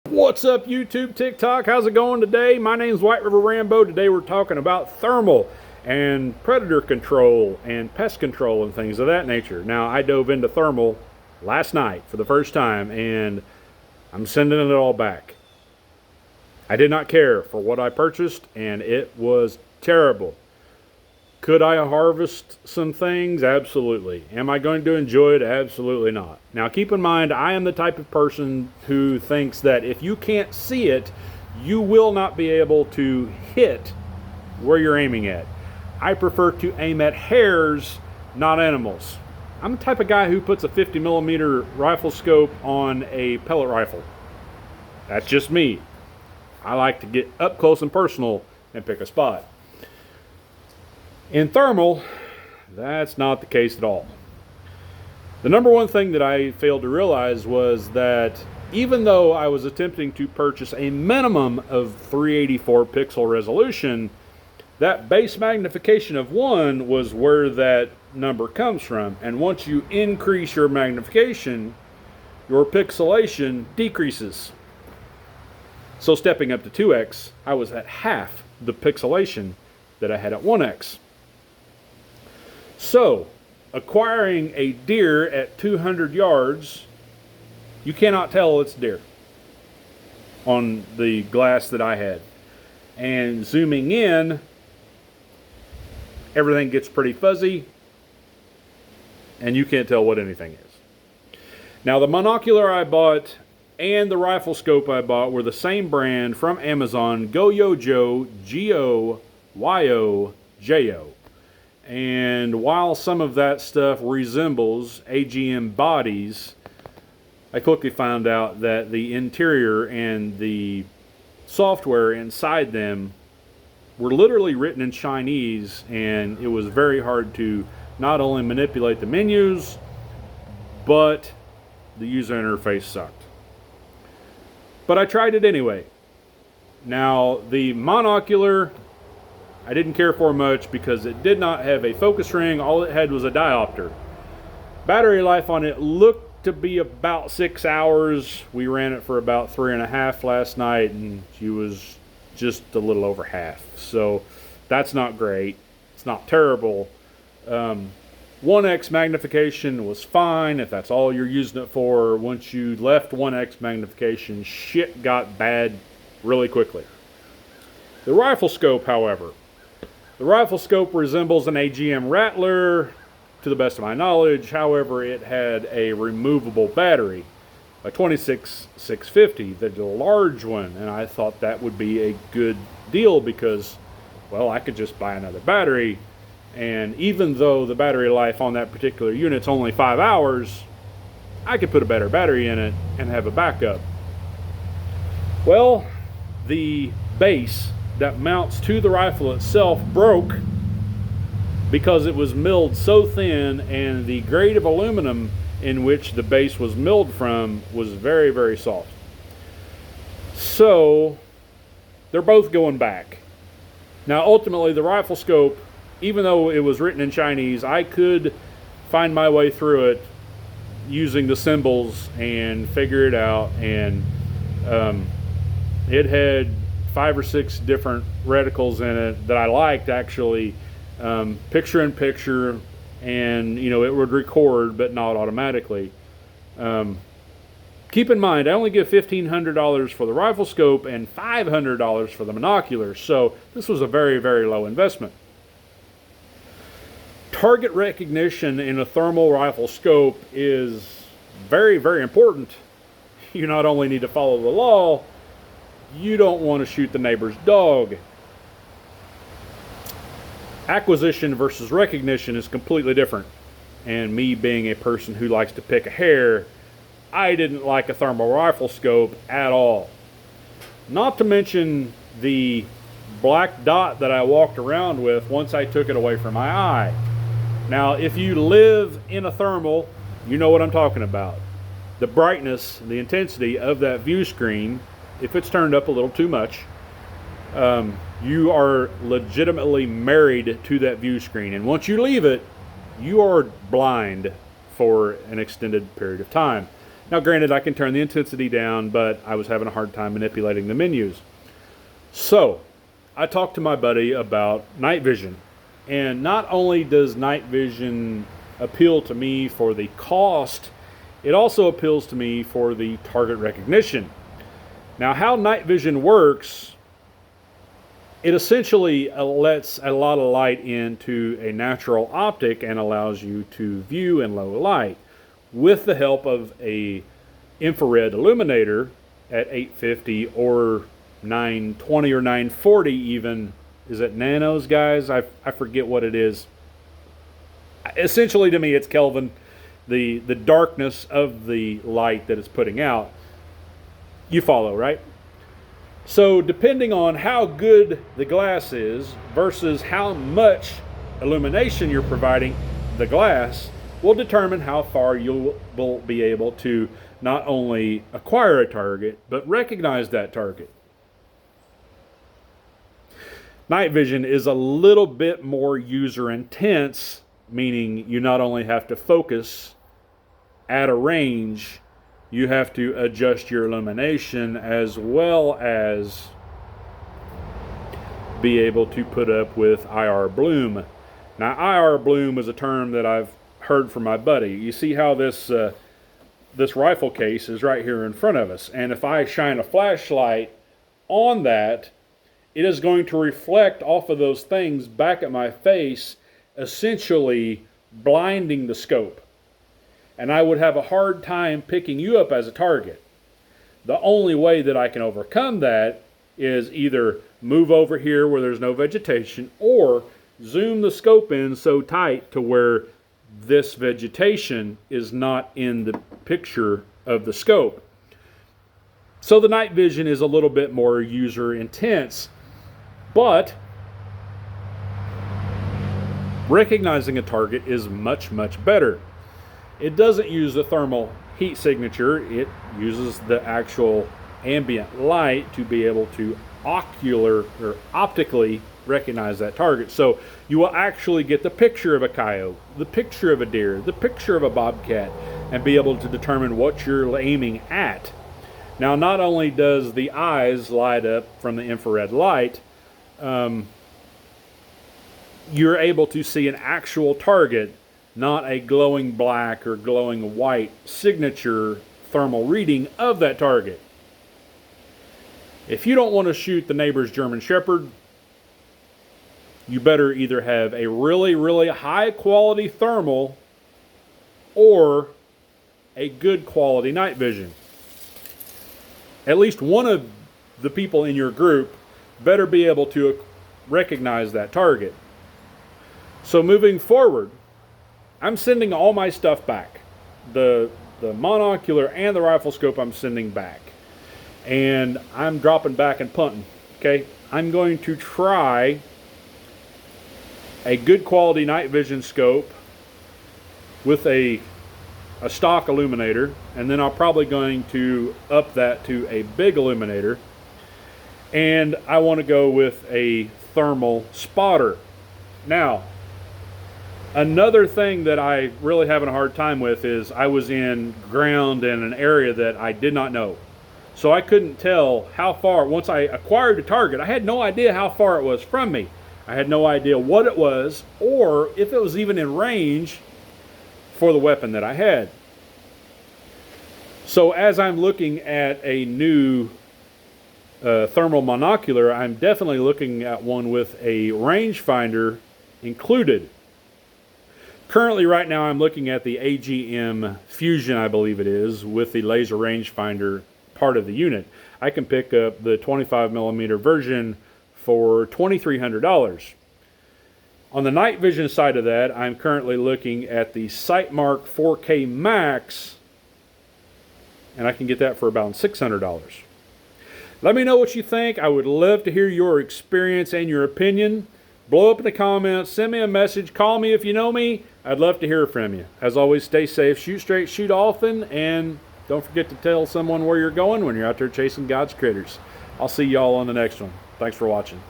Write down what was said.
What's up, YouTube, TikTok? How's it going today? My name's White River Rambo. Today we're talking about thermal and predator control and pest control and things of that nature. Now, I dove into thermal last night for the first time, and I'm sending it all back. I did not care for what I purchased, and it was terrible. Could I harvest some things? Absolutely. Am I going to enjoy it? Absolutely not. Now, keep in mind, I am the type of person who thinks that if you can't see it, you will not be able to hit where you're aiming at. I prefer to aim at hares, not animals. I'm the type of guy who puts a 50 millimeter rifle scope on a pellet rifle. That's just me. I like to get up close and personal and pick a spot. In thermal, that's not the case at all. The number one thing that I failed to realize was that even though I was attempting to purchase a minimum of 384 pixel resolution, that base magnification of 1 was where that number comes from. And once you increase your magnification, your pixelation decreases. So stepping up to 2x, I was at half the pixelation that I had at 1x. So, acquiring a deer at 200 yards, you cannot tell it's deer on the glass that I had. And zooming in, everything gets pretty fuzzy, and you can't tell what anything is. Now, the monocular I bought and the rifle scope I bought were the same brand from Amazon, Goyojo, Goyojo. And while some of that stuff resembles AGM bodies, I quickly found out that the interior and the software inside them were literally written in Chinese, and it was very hard to not only manipulate the menus, but the user interface sucked. But I tried it anyway. Now, the monocular I didn't care for much because it did not have a focus ring. All it had was a diopter. Battery life on it looked to be about 6 hours. We ran it for about 3.5 last night, and she was just a little over half. So that's not great. It's not terrible. 1x magnification was fine if that's all you're using it for. Once you left 1x magnification, shit got bad really quickly. The rifle scope, however, the rifle scope resembles an AGM Rattler, to the best of my knowledge. However, it had a removable battery, a 26650, the large one, and I thought that would be a good deal because, well, I could just buy another battery, and even though the battery life on that particular unit's only 5 hours, I could put a better battery in it and have a backup. Well, the base that mounts to the rifle itself broke because it was milled so thin, and the grade of aluminum in which the base was milled from was very, very soft. So they're both going back. Now, ultimately, the rifle scope, even though it was written in Chinese, I could find my way through it using the symbols and figure it out. And it had 5 or 6 different reticles in it that I liked, actually, picture in picture, and it would record but not automatically. Keep in mind, I only give $1,500 for the rifle scope and $500 for the monocular, so this was a very, very low investment. Target recognition in a thermal rifle scope is very, very important. You not only need to follow the law, you don't want to shoot the neighbor's dog. Acquisition versus recognition is completely different. And me being a person who likes to pick a hair, I didn't like a thermal rifle scope at all. Not to mention the black dot that I walked around with once I took it away from my eye. Now, if you live in a thermal, you know what I'm talking about. The brightness, the intensity of that view screen, if it's turned up a little too much, you are legitimately married to that view screen. And once you leave it, you are blind for an extended period of time. Now granted, I can turn the intensity down, but I was having a hard time manipulating the menus. So I talked to my buddy about night vision. And not only does night vision appeal to me for the cost, it also appeals to me for the target recognition. Now, how night vision works, it essentially lets a lot of light into a natural optic and allows you to view in low light with the help of a infrared illuminator at 850 or 920 or 940 even. Is it nanos, guys? I forget what it is. Essentially, to me, it's Kelvin, the darkness of the light that it's putting out. You follow, right? So depending on how good the glass is versus how much illumination you're providing the glass will determine how far you will be able to not only acquire a target, but recognize that target. Night vision is a little bit more user intense, meaning you not only have to focus at a range, you have to adjust your illumination as well as be able to put up with IR bloom. Now, IR bloom is a term that I've heard from my buddy. You see how this rifle case is right here in front of us, and if I shine a flashlight on that, it is going to reflect off of those things back at my face, essentially blinding the scope. And I would have a hard time picking you up as a target. The only way that I can overcome that is either move over here where there's no vegetation or zoom the scope in so tight to where this vegetation is not in the picture of the scope. So the night vision is a little bit more user intense, but recognizing a target is much, much better. It doesn't use the thermal heat signature. It uses the actual ambient light to be able to optically recognize that target. So you will actually get the picture of a coyote, the picture of a deer, the picture of a bobcat, and be able to determine what you're aiming at. Now, not only does the eyes light up from the infrared light, you're able to see an actual target, not a glowing black or glowing white signature thermal reading of that target. If you don't want to shoot the neighbor's German Shepherd, you better either have a really, really high quality thermal or a good quality night vision. At least one of the people in your group better be able to recognize that target. So moving forward, I'm sending all my stuff back. The monocular and the rifle scope I'm sending back. And I'm dropping back and punting. Okay? I'm going to try a good quality night vision scope with a stock illuminator, and then I'm probably going to up that to a big illuminator, and I want to go with a thermal spotter. Now, another thing that I really having a hard time with is I was in ground in an area that I did not know. So I couldn't tell how far, once I acquired the target, I had no idea how far it was from me. I had no idea what it was or if it was even in range for the weapon that I had. So as I'm looking at a new thermal monocular, I'm definitely looking at one with a rangefinder included. Currently right now I'm looking at the AGM Fusion, I believe it is, with the laser rangefinder part of the unit. I can pick up the 25mm version for $2,300. On the night vision side of that, I'm currently looking at the Sightmark 4K Max, and I can get that for about $600. Let me know what you think. I would love to hear your experience and your opinion. Blow up in the comments, send me a message, call me if you know me. I'd love to hear from you. As always, stay safe, shoot straight, shoot often, and don't forget to tell someone where you're going when you're out there chasing God's critters. I'll see y'all on the next one. Thanks for watching.